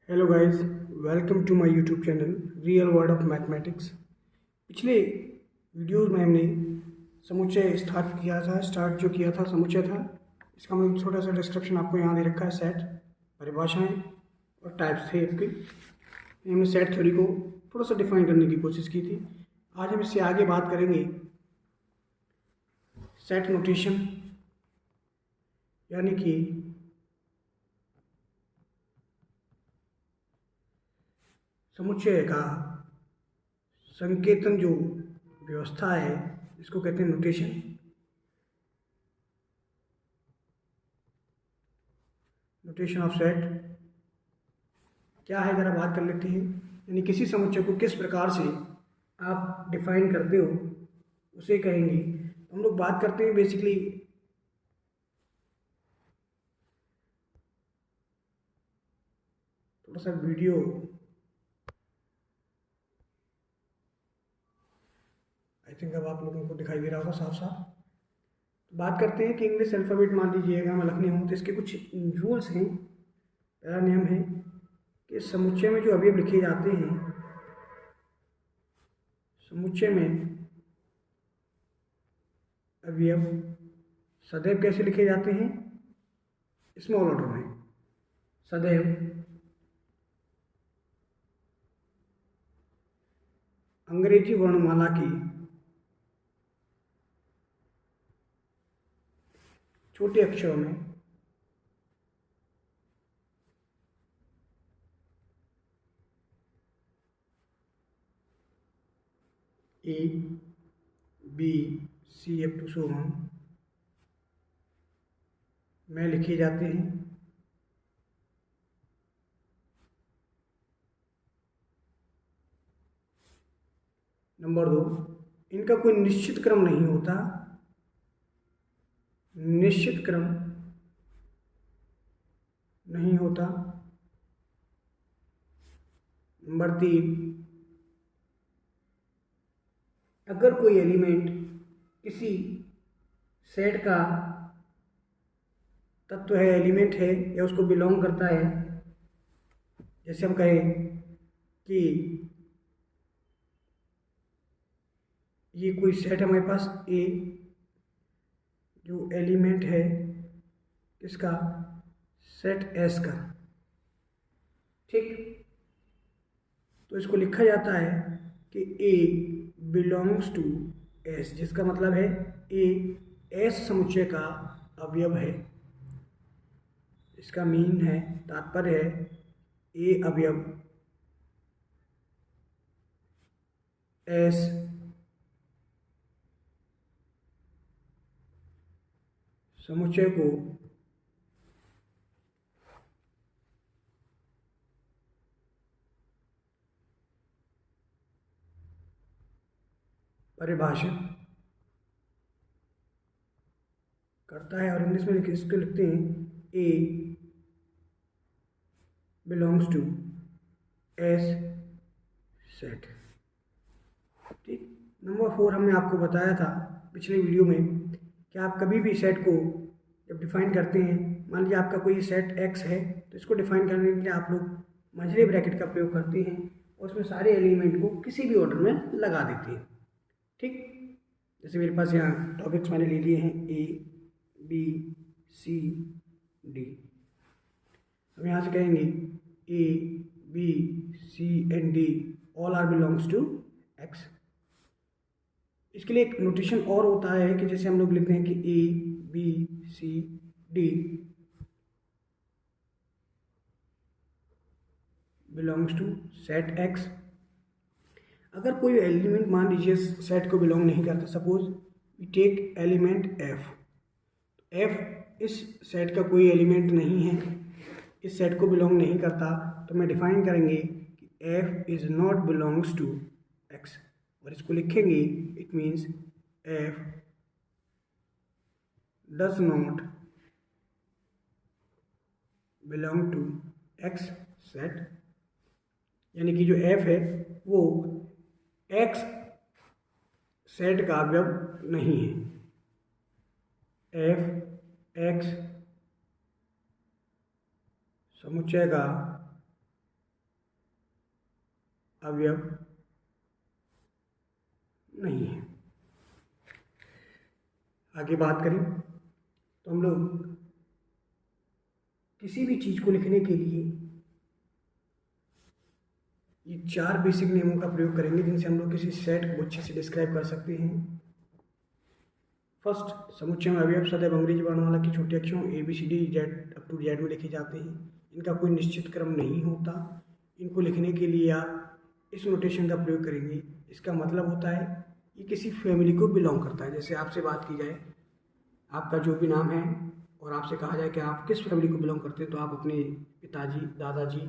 Hello guys, welcome to my YouTube channel real word of mathematics. पिछले videos में हमने समुच्चय स्टार्ट जो किया था समुच्चय था। इसका मैं छोटा सा डिस्क्रिप्शन आपको यहाँ दे रखा है। सेट, परिभाषाएं और टाइप्स थे इसके। हमने सेट थ्योरी को थोड़ा सा डिफाइन करने की कोशिश की थी। आज हम इससे आगे बात करेंगे सेट नोटेशन, यानी कि समुच्चय का संकेतन जो व्यवस्था है इसको कहते हैं नोटेशन। नोटेशन ऑफ सेट क्या है, जरा बात कर लेते हैं। यानी किसी समुच्चय को किस प्रकार से आप डिफाइन करते हो उसे कहेंगे। हम लोग बात करते हैं बेसिकली थोड़ा सा वीडियो आई थिंक अब आप लोगों को दिखाई दे रहा होगा साफ साफ। बात करते हैं कि इंग्लिश अल्फ़ाबेट मान लीजिएगा मैं लिखने हूँ तो इसके कुछ रूल्स हैं। पहला नियम है कि समुच्चय में जो अवयव लिखे जाते हैं, समुच्चय में अवयव सदैव कैसे लिखे जाते हैं? स्मॉल ऑर्डर में। सदैव अंग्रेजी वर्णमाला की छोटे अक्षरों में A B C up to so on में लिखे जाते हैं। नंबर 2, इनका कोई निश्चित क्रम नहीं होता। निश्चित क्रम नहीं होता। नंबर 3, अगर कोई एलिमेंट किसी सेट का तत्व है, एलिमेंट है या उसको बिलोंग करता है, जैसे हम कहें कि ये कोई सेट है हमारे पास ए, जो एलिमेंट है किसका? सेट एस का। ठीक, तो इसको लिखा जाता है कि ए बिलोंग्स टू एस, जिसका मतलब है ए एस समुच्चय का अवयव है। इसका मीन है, तात्पर्य है ए अवयव एस समुच्चय को परिभाषित करता है। और इंग्लिश में इसको लिखते हैं ए बिलोंग्स टू एस सेट। ठीक, नंबर 4 हमने आपको बताया था पिछले वीडियो में कि आप कभी भी सेट को जब डिफाइन करते हैं, मान लीजिए आपका कोई सेट एक्स है, तो इसको डिफाइन करने के लिए आप लोग मंझले ब्रैकेट का प्रयोग करते हैं और उसमें सारे एलिमेंट को किसी भी ऑर्डर में लगा देते हैं। ठीक, जैसे मेरे पास यहाँ टॉपिक्स मैंने ले लिए हैं ए बी सी डी। हम यहाँ से कहेंगे A B C and D all are belongs to X. इसके लिए एक नोटेशन और होता है कि जैसे हम लोग लिखते हैं कि A B C D belongs to set X. अगर कोई एलिमेंट मान लीजिए सेट को बिलोंग नहीं करता, suppose we take element F. F इस सेट का कोई एलिमेंट नहीं है, इस सेट को बिलोंग नहीं करता, तो मैं डिफाइन करेंगे कि F is not belongs to X, और इसको लिखेंगे it means F does not belong to X set. यानी कि जो एफ है वो एक्स सेट का अवयव नहीं है। एफ एक्स समुच्चय का अवयव नहीं है। आगे बात करें तो हम लोग किसी भी चीज़ को लिखने के लिए ये 4 बेसिक नियमों का प्रयोग करेंगे जिनसे हम लोग किसी सेट को अच्छे से डिस्क्राइब कर सकते हैं। फर्स्ट, समुच्चय में अवयव सदैव अंग्रेजी वर्णमाला की छोटे अक्षरों ABCD Z up to Z में लिखे जाते हैं। इनका कोई निश्चित क्रम नहीं होता। इनको लिखने के लिए आप इस नोटेशन का प्रयोग करेंगे। इसका मतलब होता है ये किसी फैमिली को बिलोंग करता है। जैसे आपसे बात की जाए, आपका जो भी नाम है और आपसे कहा जाए कि आप किस फैमिली को बिलोंग करते हैं, तो आप अपने पिताजी, दादाजी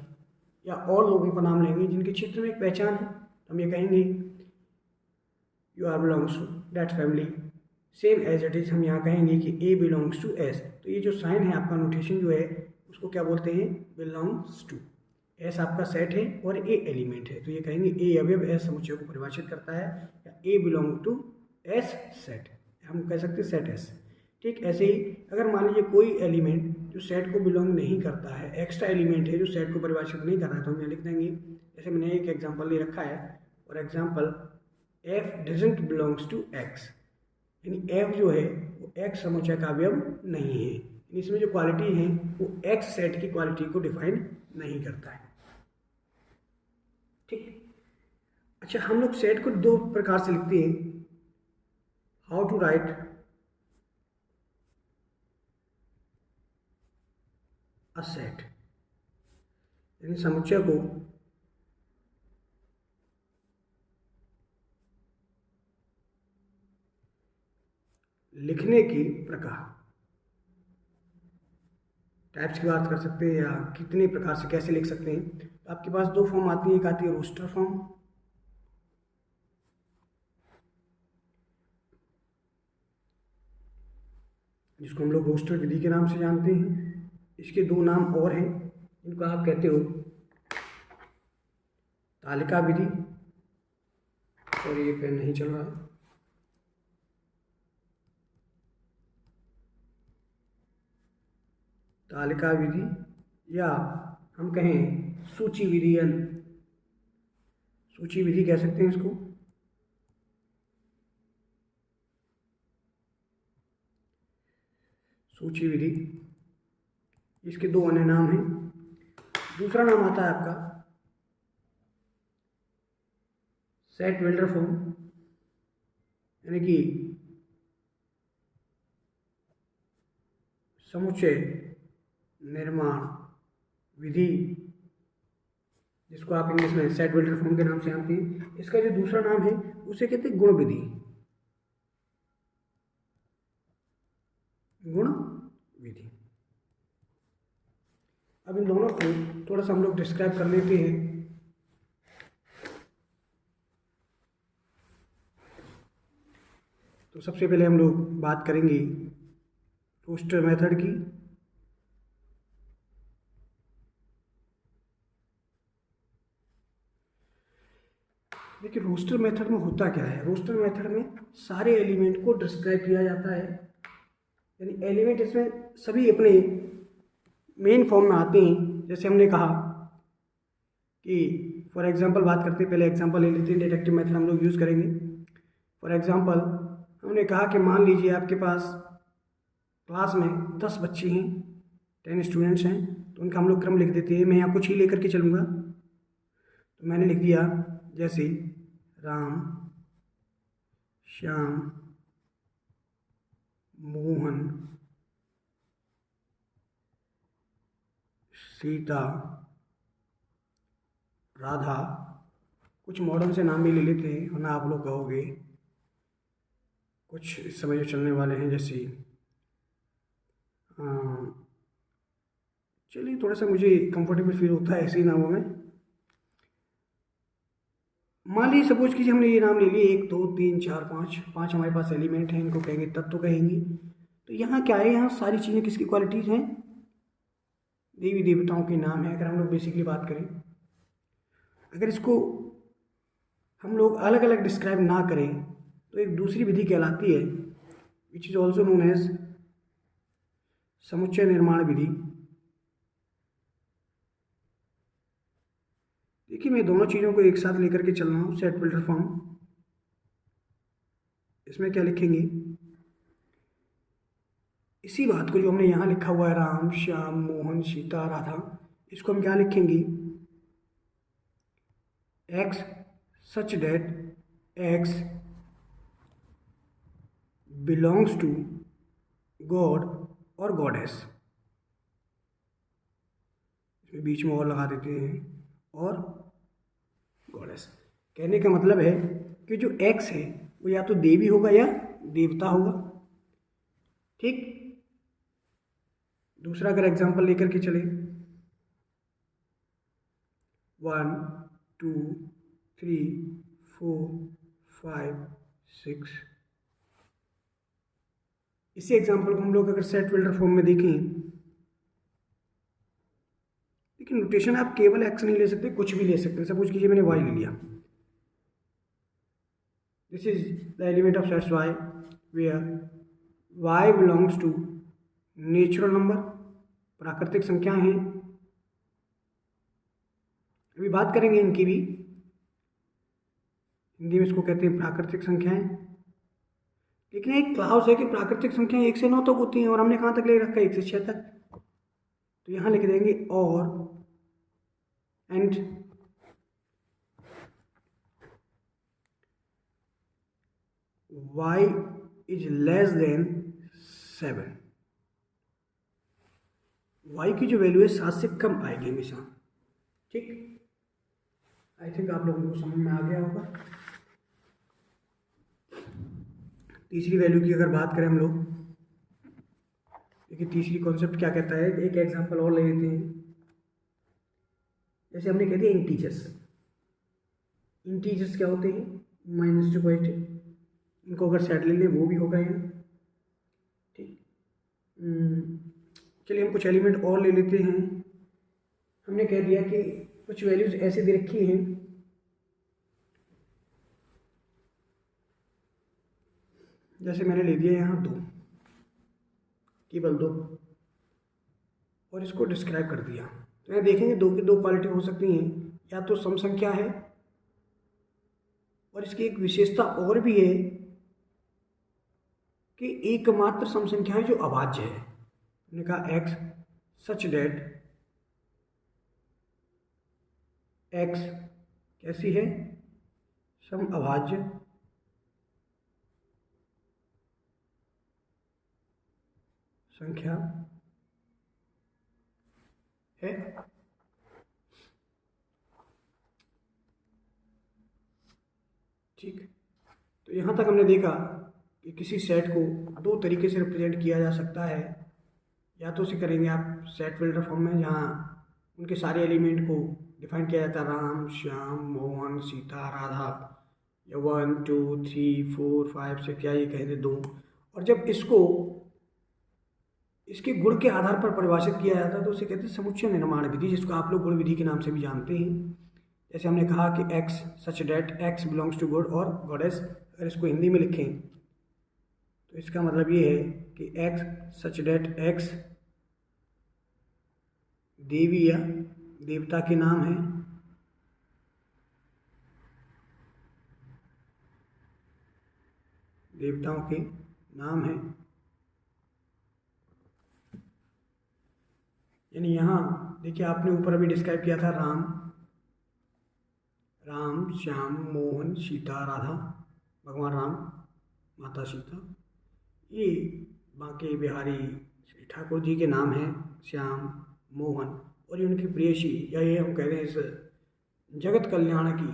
या और लोगों का नाम लेंगे जिनके क्षेत्र में एक पहचान है। हम ये कहेंगे you are belongs to that family. Same as it is हम यहाँ कहेंगे कि ए बिलोंग्स टू एस। तो ये जो साइन है आपका नोटेशन जो है उसको क्या बोलते हैं? Belongs to. एस आपका सेट है और ए एलिमेंट है, तो ये कहेंगे ए अवयव एस समुच्चय को परिभाषित करता है, या ए बिलोंग टू एस सेट, हम कह सकते हैं सेट एस। ठीक ऐसे ही अगर मान लीजिए कोई एलिमेंट जो सेट को बिलोंग नहीं करता है, एक्स्ट्रा एलिमेंट है जो सेट को परिभाषित नहीं कर रहा है, तो हम यहाँ लिख देंगे, जैसे मैंने एक एग्जांपल ले रखा है, और example F doesn't belongs to X, यानी एफ जो है वो एक्स समुच्चय का अवयव नहीं है। इसमें जो क्वालिटी है वो एक्स सेट की क्वालिटी को डिफाइन नहीं करता है। ठीक। अच्छा, हम लोग सेट को दो प्रकार से लिखते हैं। How to write a set, यानी समुच्चय को लिखने की प्रकार, टाइप्स की बात कर सकते हैं या कितने प्रकार से कैसे लिख सकते हैं। तो आपके पास दो फॉर्म आती है, एक आती है रोस्टर फॉर्म, जिसको हम लोग रोस्टर विधि के नाम से जानते हैं। इसके दो नाम और हैं, इनको आप कहते हो तालिका विधि, और ये पेन नहीं चल रहा है, तालिका विधि, या हम कहें सूची विधि, या सूची विधि कह सकते हैं इसको। सूची विधि, इसके दो अन्य नाम हैं। दूसरा नाम आता है आपका सेट बिल्डर फॉर्म, यानी कि समुच्चय निर्माण विधि, जिसको आप इंग्लिश में सेट बिल्डर फॉर्म के नाम से जानते हैं। इसका जो दूसरा नाम है उसे कहते हैं गुण विधि, गुण विधि। अब इन दोनों को थोड़ा सा हम लोग डिस्क्राइब कर लेते हैं। तो सबसे पहले हम लोग बात करेंगे रोस्टर मेथड की। देखिए, रोस्टर मेथड में होता क्या है? रोस्टर मेथड में सारे एलिमेंट को डिस्क्राइब किया जाता है, यानी एलिमेंट इसमें सभी अपने मेन फॉर्म में आते हैं। जैसे हमने कहा कि फॉर एग्जांपल बात करते हैं, पहले एग्जांपल ले लेते हैं, डिडक्टिव मेथड हम लोग यूज़ करेंगे। फॉर एग्जांपल हमने कहा कि मान लीजिए आपके पास क्लास में 10 बच्चे हैं, 10 स्टूडेंट्स हैं, तो उनका हम लोग क्रम लिख देते हैं। मैं यहाँ कुछ ही लेकर के चलूँगा, तो मैंने लिख दिया जैसे राम, श्याम, मोहन, सीता, राधा। कुछ मॉडर्न से नाम भी ले लेते हैं, वरना आप लोग कहोगे कुछ इस समय जो चलने वाले हैं, जैसे चलिए थोड़ा सा मुझे कंफर्टेबल फील होता है ऐसे ही नामों में। मान लीजिए सपोज कीजिए हमने ये नाम ले लिए, 1 2 3 4 5, 5 हमारे पास एलिमेंट हैं, इनको कहेंगे तत्व कहेंगे। तो यहाँ क्या है, यहाँ सारी चीज़ें किसकी क्वालिटीज़ हैं? देवी देवताओं के नाम है। अगर हम लोग बेसिकली बात करें, अगर इसको हम लोग अलग अलग डिस्क्राइब ना करें तो एक दूसरी विधि कहलाती है, which is also known as समुच्चय निर्माण विधि। देखिए मैं दोनों चीज़ों को एक साथ लेकर के चल रहा हूँ, सेट फिल्टर फॉर्म। इसमें क्या लिखेंगे, इसी बात को जो हमने यहाँ लिखा हुआ है राम श्याम मोहन सीता राधा, इसको हम क्या लिखेंगे, X such that X belongs to god और गॉडेस, इसमें बीच में और लगा देते हैं, और गॉडेस। कहने का मतलब है कि जो एक्स है वो या तो देवी होगा या देवता होगा। ठीक, दूसरा अगर एग्जांपल लेकर के चले, 1 2 3 4 5 6, इसी एग्जांपल को हम लोग अगर सेट फिल्टर फॉर्म में देखें, लेकिन नोटेशन आप केवल एक्स नहीं ले सकते, कुछ भी ले सकते हैं। सपोज कीजिए मैंने वाई ले लिया, this is the element of sets Y where Y belongs to natural number, प्राकृतिक संख्या हैं। अभी बात करेंगे इनकी भी, हिंदी में इसको कहते हैं प्राकृतिक संख्याएं। लेकिन एक क्लाउज है कि प्राकृतिक संख्याएं 1 से 9 तक होती हैं, और हमने कहाँ तक ले रखा है, 1 से 6 तक। तो यहाँ लिख देंगे और and y is less than 7, y की जो वैल्यू है 7 से कम आएगी हमेशा। ठीक, आई थिंक आप लोगों को समझ में आ गया होगा। तीसरी वैल्यू की अगर बात करें हम लोग, देखिए तीसरी कॉन्सेप्ट क्या कहता है, एक एग्जांपल और ले लेते हैं। जैसे हमने कह दिया इंटीजर्स, इंटीजर्स क्या होते हैं, -2 पॉजिटिव, इनको अगर सेट ले लें वो भी होगा यहाँ। ठीक, चलिए हम कुछ एलिमेंट और ले लेते हैं। हमने कह दिया कि कुछ वैल्यूज ऐसे दे रखी हैं, जैसे मैंने ले दिया यहाँ 2, केवल 2, और इसको डिस्क्राइब कर दिया। तो यहाँ देखेंगे 2 की 2 क्वालिटी हो सकती हैं, या तो सम संख्या है, और इसकी एक विशेषता और भी है कि एकमात्र सम संख्या है जो अभाज्य है। हमने कहा एक्स सच डेट एक्स कैसी है, सम अभाज्य संख्या है। ठीक, तो यहाँ तक हमने देखा कि किसी सेट को 2 तरीके से रिप्रेजेंट किया जा सकता है। या तो उसे करेंगे आप सेट फिल्टर फॉर्म में, जहाँ उनके सारे एलिमेंट को डिफाइन किया जाता है, राम श्याम मोहन सीता राधा, या 1 2 3 4 5 6, क्या ये कह दे 2। और जब इसको इसके गुण के आधार पर परिभाषित किया जाता है तो उसे कहते हैं समुच्चय निर्माण विधि, जिसको आप लोग गुण विधि के नाम से भी जानते हैं। जैसे हमने कहा कि X such that X belongs to god और गॉडेस, अगर इसको हिंदी में लिखें तो इसका मतलब ये है कि एक्स सच डेट एक्स देवी या देवता के नाम है, देवताओं के नाम है। यानी यहाँ देखिए आपने ऊपर अभी डिस्क्राइब किया था राम श्याम मोहन सीता राधा, भगवान राम माता सीता, ये बांके बिहारी श्री ठाकुर जी के नाम हैं, श्याम मोहन, और ये उनकी प्रेयसी, या ये हम कह रहे हैं इस जगत कल्याण की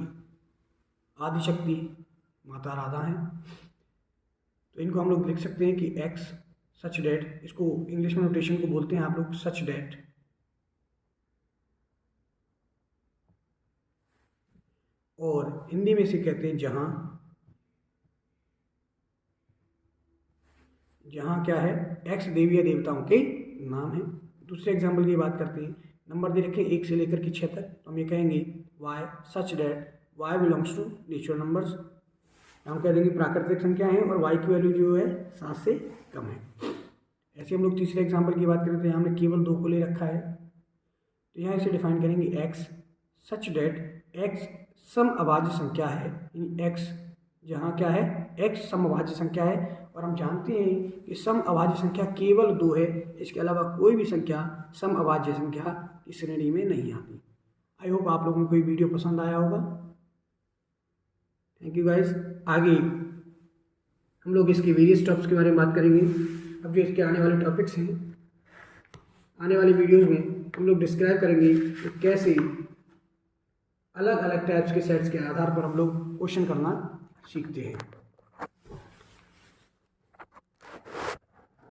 आदिशक्ति माता राधा हैं। तो इनको हम लोग लिख सकते हैं कि एक्स सच डेट, इसको इंग्लिश में नोटेशन को बोलते हैं आप लोग सच डेट, और हिंदी में इसे कहते हैं जहाँ, जहाँ क्या है, एक्स देवी या देवताओं के नाम है। दूसरे एग्जाम्पल की बात करते हैं, नंबर दे रखे 1 से लेकर के 6 तक, तो हम ये कहेंगे Y such that Y belongs to natural numbers, हम कह देंगे प्राकृतिक संख्या है, और वाई की वैल्यू जो है 7 से कम है। ऐसे हम लोग तीसरे एग्जाम्पल की बात करें तो यहाँ हमने केवल 2 को ले रखा है, तो यहाँ इसे डिफाइन करेंगे एक्स सच डेट एक्स सम अभाज्य संख्या है, यानी एक्स जहाँ क्या है, एक्स सम अभाज्य संख्या है। और हम जानते हैं कि सम अभाज्य संख्या केवल 2 है, इसके अलावा कोई भी संख्या सम अभाज्य संख्या की श्रेणी में नहीं आती। आई होप आप लोगों को ये वीडियो पसंद आया होगा। Thank you guys. आगे हम लोग इसके वेरियस टॉपिक्स के बारे में बात करेंगे। अब जो इसके आने वाले टॉपिक्स हैं, आने वाली वीडियोस में हम लोग डिस्क्राइब करेंगे कि कैसे अलग अलग टाइप्स के सेट्स के आधार पर हम लोग क्वेश्चन करना सीखते हैं।